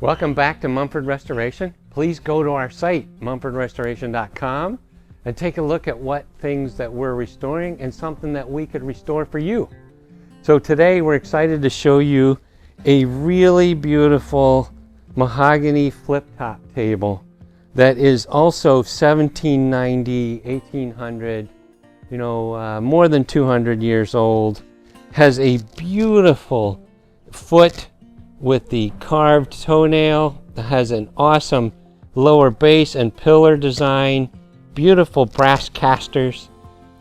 Welcome back to Mumford Restoration. Please go to our site, mumfordrestoration.com, and take a look at what things that we're restoring and something that we could restore for you. So today we're excited to show you a really beautiful mahogany flip-top table that is also 1790, 1800, more than 200 years old. Has a beautiful foot with the carved toenail, has an awesome lower base and pillar design, beautiful brass casters,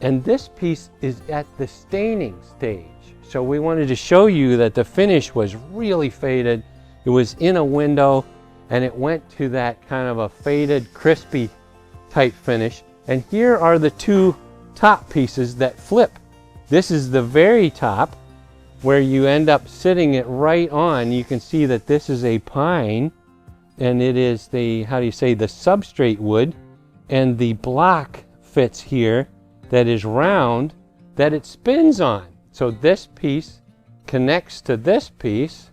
and this piece is at the staining stage. So we wanted to show you that the finish was really faded. It was in a window and it went to that kind of a faded, crispy type finish. And here are the two top pieces that flip. This is the very top, where you end up sitting it right on. You can see that this is a pine, and it is the, the substrate wood, and the block fits here that is round that it spins on. So this piece connects to this piece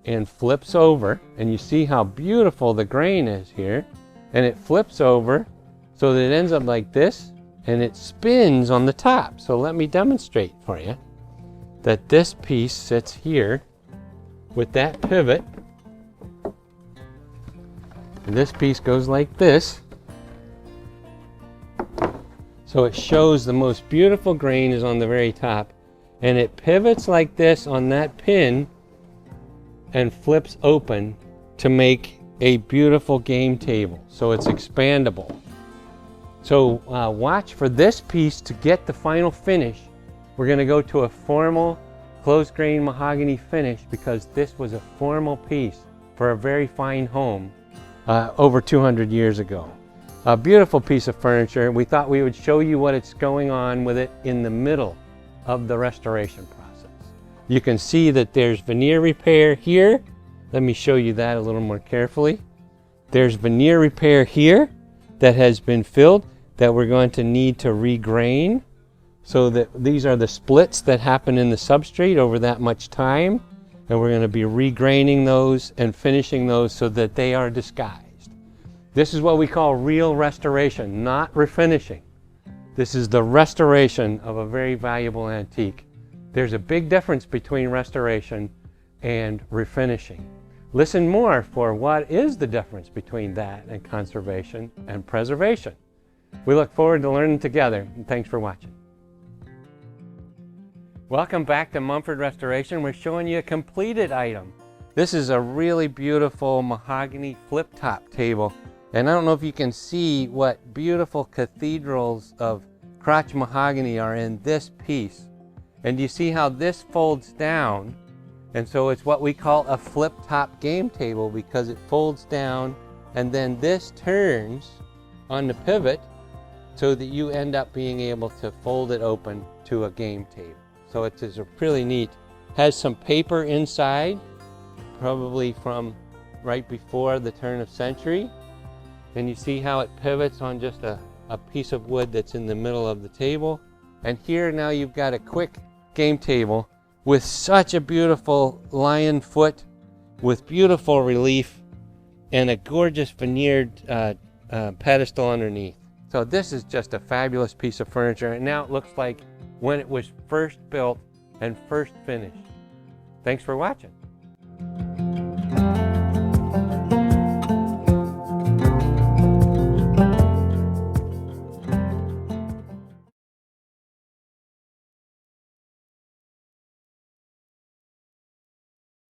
and flips over, and you see how beautiful the grain is here, and it flips over so that it ends up like this, and it spins on the top. So let me demonstrate for you that this piece sits here with that pivot, and this piece goes like this. So it shows the most beautiful grain is on the very top, and it pivots like this on that pin and flips open to make a beautiful game table. So it's expandable. So watch for this piece to get the final finish. We're going to go to a formal closed grain mahogany finish because this was a formal piece for a very fine home over 200 years ago. A beautiful piece of furniture. We thought we would show you what's going on with it in the middle of the restoration process. You can see that there's veneer repair here. Let me show you that a little more carefully. There's veneer repair here that has been filled that we're going to need to regrain. So that these are the splits that happen in the substrate over that much time, and we're going to be regraining those and finishing those so that they are disguised. This is what we call real restoration, not refinishing. This is the restoration of a very valuable antique. There's a big difference between restoration and refinishing. Listen more for what is the difference between that and conservation and preservation. We look forward to learning together, and thanks for watching. Welcome back to Mumford Restoration. We're showing you a completed item. This is a really beautiful mahogany flip-top table. And I don't know if you can see what beautiful cathedrals of crotch mahogany are in this piece. And you see how this folds down. And so it's what we call a flip-top game table because it folds down and then this turns on the pivot so that you end up being able to fold it open to a game table. So it's really neat. Has some paper inside, probably from right before the turn of century. And you see how it pivots on just a piece of wood that's in the middle of the table. And here now you've got a quick game table with such a beautiful lion foot with beautiful relief and a gorgeous veneered pedestal underneath. So this is just a fabulous piece of furniture, and now it looks like when it was first built and first finished. Thanks for watching.